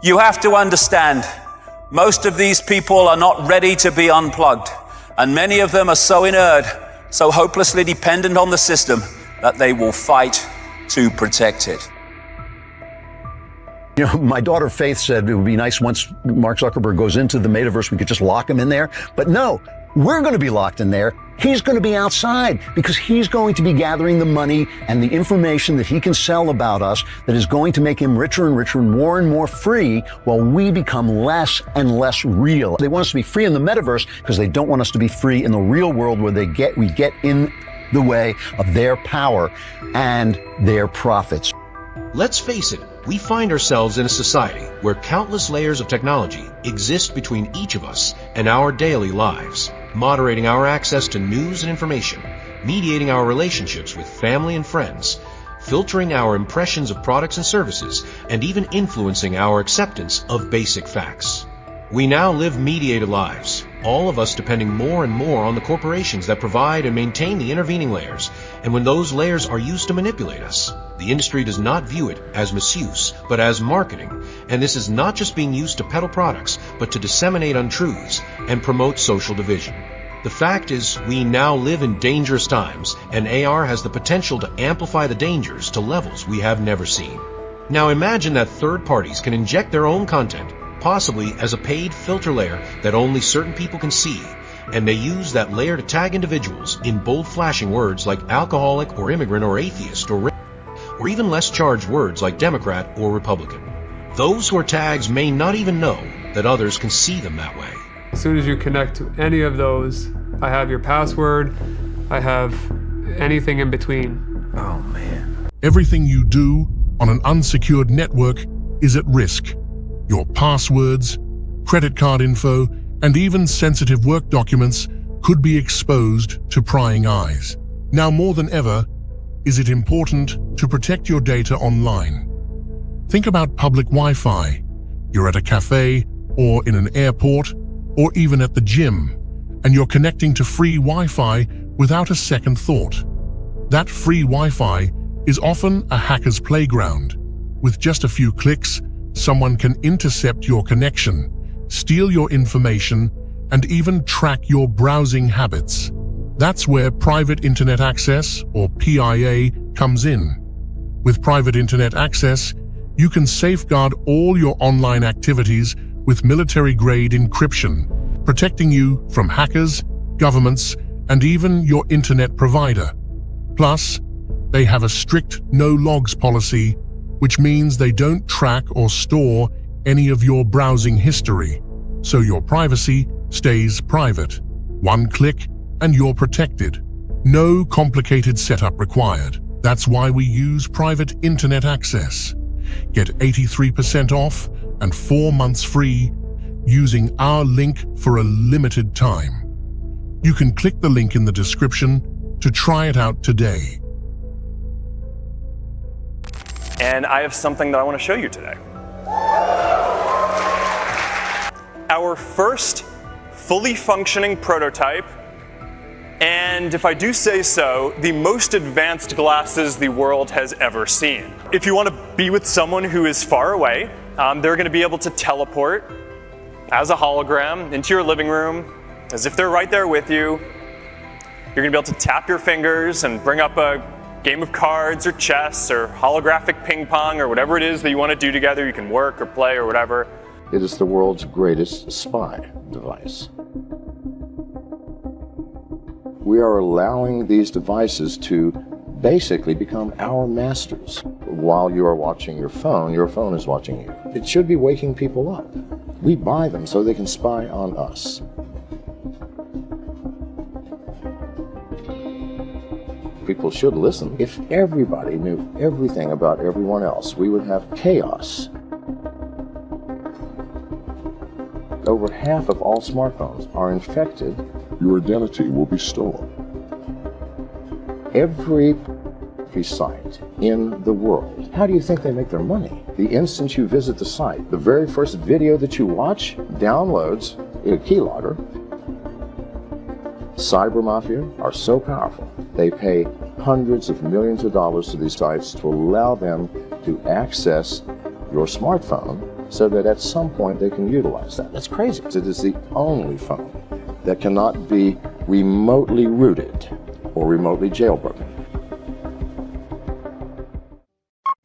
You have to understand, most of these people are not ready to be unplugged, and many of them are so inert, so hopelessly dependent on the system, that they will fight to protect it. You know, my daughter Faith said it would be nice once Mark Zuckerberg goes into the metaverse, we could just lock him in there. But no, we're going to be locked in there. He's going to be outside because he's going to be gathering the money and the information that he can sell about us that is going to make him richer and richer and more free while we become less and less real. They want us to be free in the metaverse because they don't want us to be free in the real world where we get in the way of their power and their profits. Let's face it, we find ourselves in a society where countless layers of technology exist between each of us and our daily lives, moderating our access to news and information, mediating our relationships with family and friends, filtering our impressions of products and services, and even influencing our acceptance of basic facts. We now live mediated lives, all of us depending more and more on the corporations that provide and maintain the intervening layers, and when those layers are used to manipulate us, the industry does not view it as misuse, but as marketing, and this is not just being used to peddle products, but to disseminate untruths and promote social division. The fact is, we now live in dangerous times, and AR has the potential to amplify the dangers to levels we have never seen. Now imagine that third parties can inject their own content, possibly as a paid filter layer that only certain people can see, and they use that layer to tag individuals in bold flashing words like alcoholic or immigrant or atheist or even less charged words like Democrat or Republican. Those who are tags may not even know that others can see them that way. As soon as you connect to any of those, I have your password, I have anything in between. Oh man. Everything you do on an unsecured network is at risk. Your passwords, credit card info, and even sensitive work documents could be exposed to prying eyes. Now more than ever, is it important to protect your data online. Think about public Wi-Fi. You're at a cafe or in an airport or even at the gym, and you're connecting to free Wi-Fi without a second thought. That free Wi-Fi is often a hacker's playground. With just a few clicks, someone can intercept your connection, steal your information, and even track your browsing habits. That's where Private Internet Access, or PIA, comes in. With Private Internet Access, you can safeguard all your online activities with military-grade encryption, protecting you from hackers, governments, and even your internet provider. Plus, they have a strict no-logs policy, which means they don't track or store any of your browsing history, so your privacy stays private. One click and you're protected. No complicated setup required. That's why we use Private Internet Access. Get 83% off and 4 months free using our link for a limited time. You can click the link in the description to try it out today. And I have something that I want to show you today. Our first fully functioning prototype, and if I do say so, the most advanced glasses the world has ever seen. If you want to be with someone who is far away, they're going to be able to teleport as a hologram into your living room, as if they're right there with you. You're going to be able to tap your fingers and bring up a game of cards or chess or holographic ping pong or whatever it is that you want to do together. You can work or play or whatever. It is the world's greatest spy device. We are allowing these devices to basically become our masters. While you are watching your phone is watching you. It should be waking people up. We buy them so they can spy on us. People should listen. If everybody knew everything about everyone else, we would have chaos. Over half of all smartphones are infected. Your identity will be stolen. Every site in the world. How do you think they make their money? The instant you visit the site, the very first video that you watch downloads a keylogger. Cyber mafia are so powerful, they pay hundreds of millions of dollars to these sites to allow them to access your smartphone so that at some point they can utilize that. That's crazy. It is the only phone that cannot be remotely rooted or remotely jailbroken.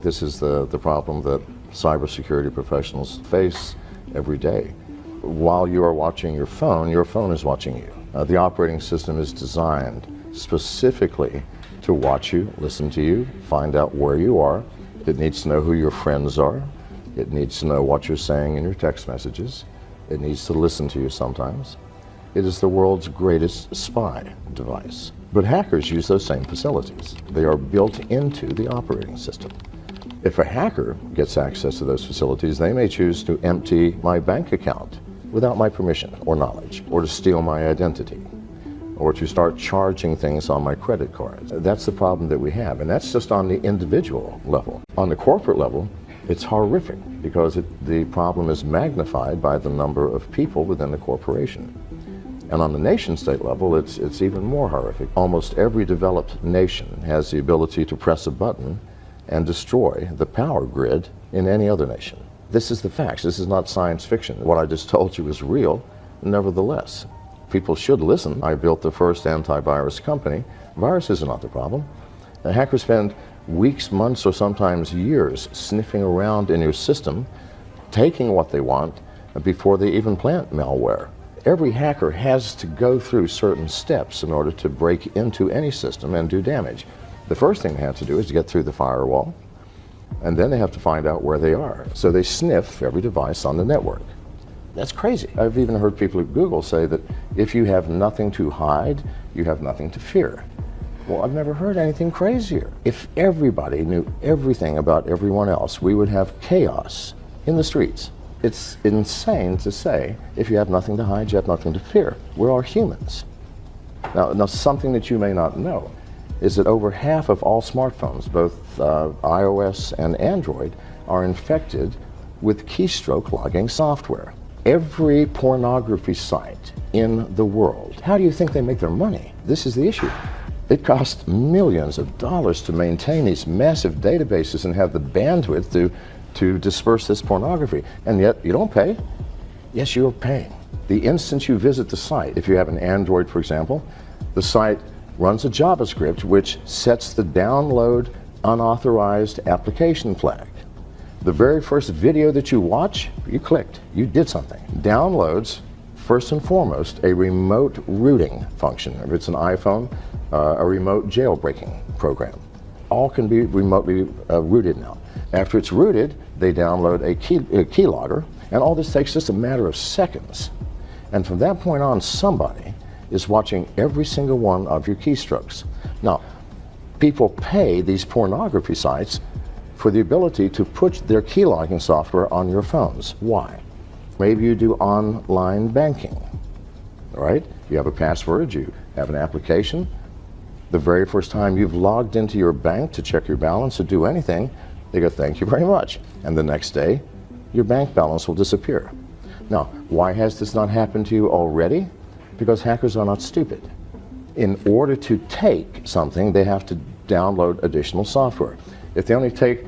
This is the problem that cybersecurity professionals face every day. While you are watching your phone is watching you. The operating system is designed specifically to watch you, listen to you, find out where you are. It needs to know who your friends are. It needs to know what you're saying in your text messages. It needs to listen to you sometimes. It is the world's greatest spy device. But hackers use those same facilities. They are built into the operating system. If a hacker gets access to those facilities, they may choose to empty my bank account without my permission or knowledge, or to steal my identity, or to start charging things on my credit cards. That's the problem that we have, and that's just on the individual level. On the corporate level, it's horrific because the problem is magnified by the number of people within the corporation. And on the nation-state level, it's even more horrific. Almost every developed nation has the ability to press a button and destroy the power grid in any other nation. This is the facts. This is not science fiction. What I just told you is real, nevertheless. People should listen. I built the first antivirus company. Viruses are not the problem. The hackers spend weeks, months, or sometimes years sniffing around in your system, taking what they want before they even plant malware. Every hacker has to go through certain steps in order to break into any system and do damage. The first thing they have to do is to get through the firewall, and then they have to find out where they are. So they sniff every device on the network. That's crazy. I've even heard people at Google say that if you have nothing to hide, you have nothing to fear. Well, I've never heard anything crazier. If everybody knew everything about everyone else, we would have chaos in the streets. It's insane to say, if you have nothing to hide, you have nothing to fear. We're all humans. Now something that you may not know is that over half of all smartphones, both iOS and Android, are infected with keystroke logging software. Every pornography site in the world, how do you think they make their money? This is the issue. It costs millions of dollars to maintain these massive databases and have the bandwidth to disperse this pornography, and yet you don't pay. Yes, you're paying. The instant you visit the site, if you have an Android, for example, the site runs a JavaScript which sets the download unauthorized application flag. The very first video that you watch, you clicked, you did something. Downloads, first and foremost, a remote rooting function. If it's an iPhone, a remote jailbreaking program. All can be remotely rooted now. After it's rooted, they download a keylogger, and all this takes just a matter of seconds. And from that point on, somebody is watching every single one of your keystrokes. Now, people pay these pornography sites for the ability to put their keylogging software on your phones. Why? Maybe you do online banking, right? You have a password, you have an application. The very first time you've logged into your bank to check your balance or do anything, they go, thank you very much. And the next day, your bank balance will disappear. Now, why has this not happened to you already? Because hackers are not stupid. In order to take something, they have to download additional software. If they only take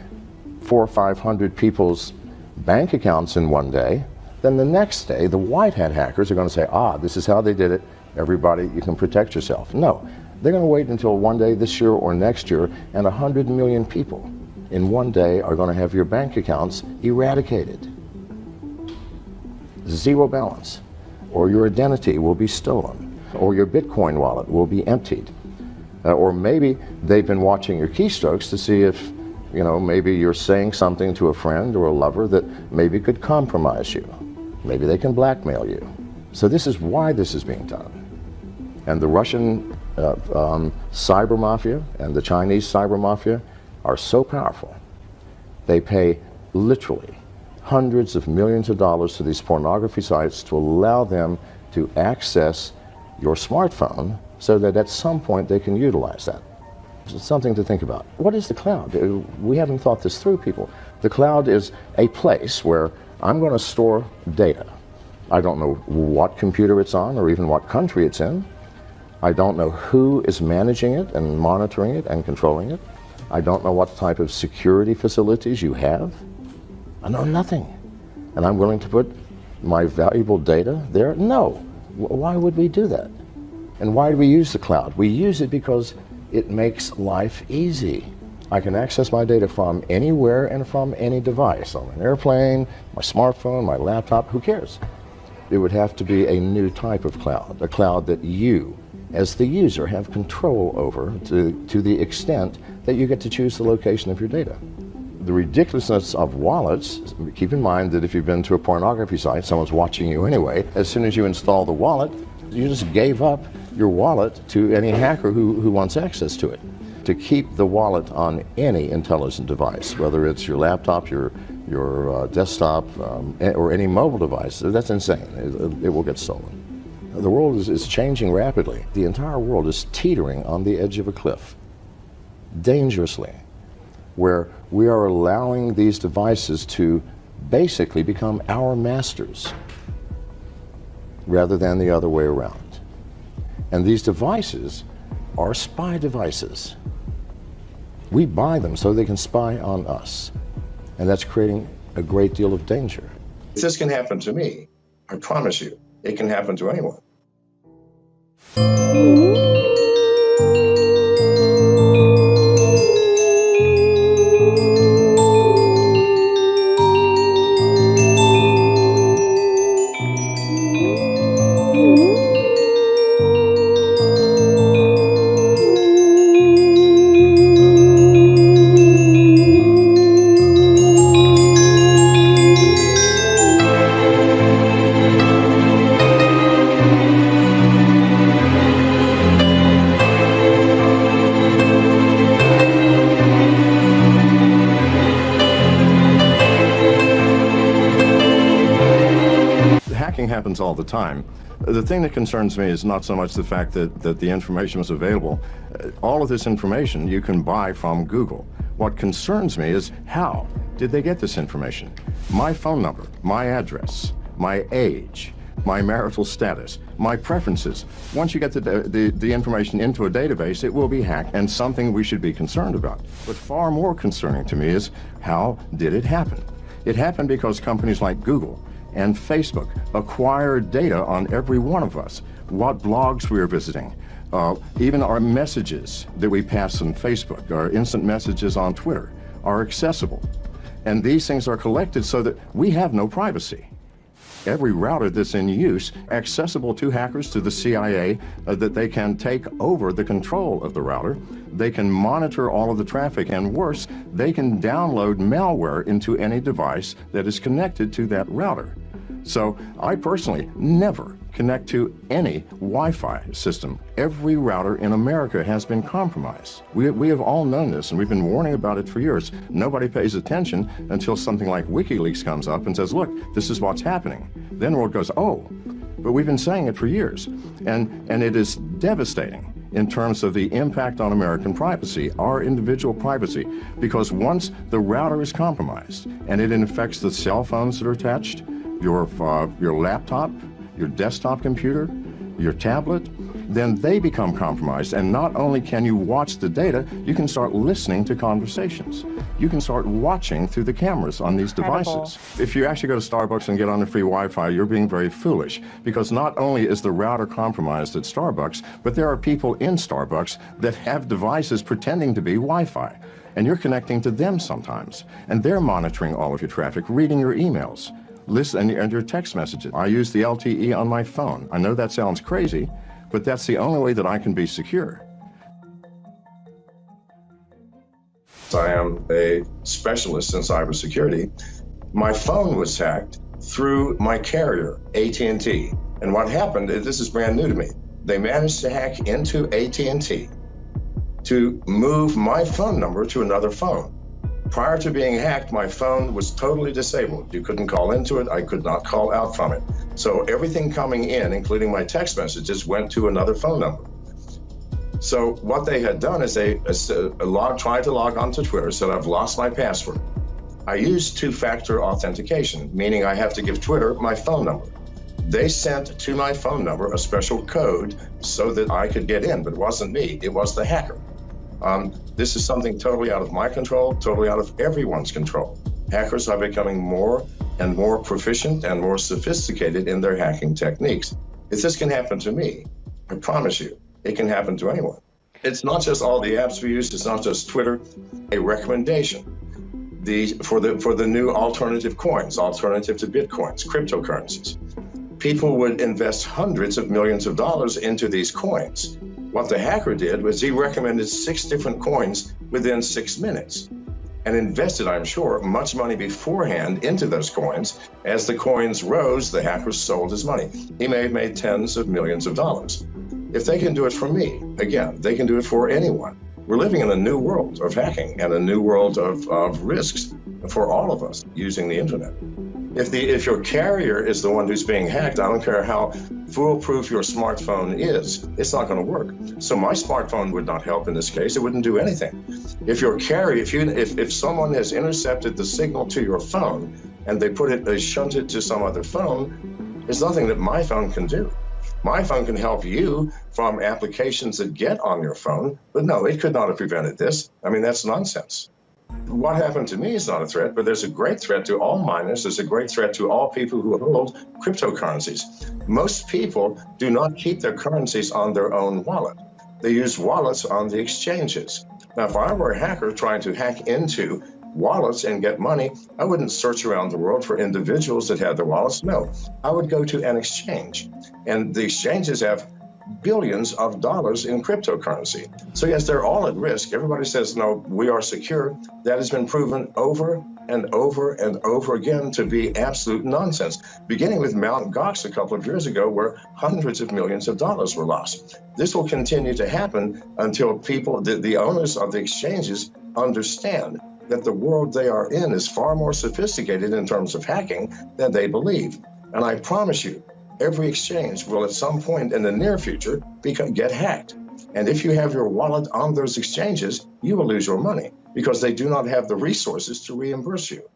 400 or 500 people's bank accounts in one day, then the next day, the white hat hackers are going to say, this is how they did it. Everybody, you can protect yourself. No, they're going to wait until one day this year or next year, and 100 million people in one day are going to have your bank accounts eradicated. Zero balance. Or your identity will be stolen, or your Bitcoin wallet will be emptied. Or maybe they've been watching your keystrokes to see if, maybe you're saying something to a friend or a lover that maybe could compromise you. Maybe they can blackmail you. So this is why this is being done. And the Russian cyber mafia and the Chinese cyber mafia are so powerful. They pay literally hundreds of millions of dollars to these pornography sites to allow them to access your smartphone so that at some point they can utilize that. It's something to think about. What is the cloud? We haven't thought this through, people. The cloud is a place where I'm going to store data. I don't know what computer it's on or even what country it's in. I don't know who is managing it and monitoring it and controlling it. I don't know what type of security facilities you have. I know nothing. and I'm willing to put my valuable data there? No. Why would we do that? And why do we use the cloud? We use it because it makes life easy. I can access my data from anywhere and from any device, on an airplane, my smartphone, my laptop, who cares? It would have to be a new type of cloud, a cloud that you, as the user, have control over to the extent that you get to choose the location of your data. The ridiculousness of wallets, keep in mind that if you've been to a pornography site, someone's watching you anyway. As soon as you install the wallet, you just gave up your wallet to any hacker who wants access to it. To keep the wallet on any intelligent device, whether it's your laptop, your desktop, or any mobile device, that's insane. It will get stolen. The world is changing rapidly. The entire world is teetering on the edge of a cliff, dangerously, where we are allowing these devices to basically become our masters rather than the other way around. And these devices are spy devices. We buy them so they can spy on us. And that's creating a great deal of danger. If this can happen to me, I promise you, it can happen to anyone. Hacking happens all the time. The thing that concerns me is not so much the fact that the information was available. All of this information you can buy from Google. What concerns me is how did they get this information? My phone number, my address, my age, my marital status, my preferences. Once you get the information into a database, it will be hacked, and something we should be concerned about. But far more concerning to me is how did it happen? It happened because companies like Google and Facebook acquired data on every one of us, what blogs we are visiting, even our messages that we pass on Facebook, our instant messages on Twitter are accessible. And these things are collected so that we have no privacy. Every router that's in use, accessible to hackers, to the CIA, that they can take over the control of the router. They can monitor all of the traffic, and worse, they can download malware into any device that is connected to that router. So I personally never connect to any Wi-Fi system. Every router in America has been compromised. We have all known this, and we've been warning about it for years. Nobody pays attention until something like WikiLeaks comes up and says, look, this is what's happening. Then the world goes, oh, but we've been saying it for years. And it is devastating in terms of the impact on American privacy, our individual privacy, because once the router is compromised and it infects the cell phones that are attached, your laptop, your desktop computer, your tablet, then they become compromised. And not only can you watch the data, you can start listening to conversations. You can start watching through the cameras on these devices. If you actually go to Starbucks and get on the free Wi-Fi, you're being very foolish, because not only is the router compromised at Starbucks, but there are people in Starbucks that have devices pretending to be Wi-Fi. And you're connecting to them sometimes. And they're monitoring all of your traffic, reading your emails, listen, and your text messages. I use the LTE on my phone. I know that sounds crazy, but that's the only way that I can be secure. I am a specialist in cybersecurity. My phone was hacked through my carrier, AT&T. And what happened, this is brand new to me, they managed to hack into AT&T to move my phone number to another phone. Prior to being hacked, my phone was totally disabled. You couldn't call into it. I could not call out from it. So everything coming in, including my text messages, went to another phone number. So what they had done is they tried to log onto Twitter, said I've lost my password. I used two-factor authentication, meaning I have to give Twitter my phone number. They sent to my phone number a special code so that I could get in, but it wasn't me, it was the hacker. This is something totally out of my control, totally out of everyone's control. Hackers are becoming more and more proficient and more sophisticated in their hacking techniques. If this can happen to me, I promise you, it can happen to anyone. It's not just all the apps we use, it's not just Twitter. A recommendation for the new alternative coins, alternative to Bitcoins, cryptocurrencies. People would invest hundreds of millions of dollars into these coins. What the hacker did was he recommended 6 different coins within 6 minutes and invested, I'm sure, much money beforehand into those coins. As the coins rose, the hacker sold his money. He may have made tens of millions of dollars. If they can do it for me, again, they can do it for anyone. We're living in a new world of hacking and a new world of risks for all of us using the internet. If your carrier is the one who's being hacked, I don't care how foolproof your smartphone is, it's not going to work. So my smartphone would not help in this case. It wouldn't do anything. If your carrier, if someone has intercepted the signal to your phone and they shunt it to some other phone, there's nothing that my phone can do. My phone can help you from applications that get on your phone, but no, it could not have prevented this. I mean, that's nonsense. What happened to me is not a threat, but there's a great threat to all miners. There's a great threat to all people who hold cryptocurrencies. Most people do not keep their currencies on their own wallet. They use wallets on the exchanges. Now, if I were a hacker trying to hack into wallets and get money, I wouldn't search around the world for individuals that had their wallets. No, I would go to an exchange. And the exchanges have billions of dollars in cryptocurrency. So yes, they're all at risk. Everybody says, no, we are secure. That has been proven over and over and over again to be absolute nonsense, beginning with Mt. Gox a couple of years ago, where hundreds of millions of dollars were lost. This will continue to happen until people, the owners of the exchanges, understand that the world they are in is far more sophisticated in terms of hacking than they believe. And I promise you, every exchange will at some point in the near future get hacked. And if you have your wallet on those exchanges, you will lose your money because they do not have the resources to reimburse you.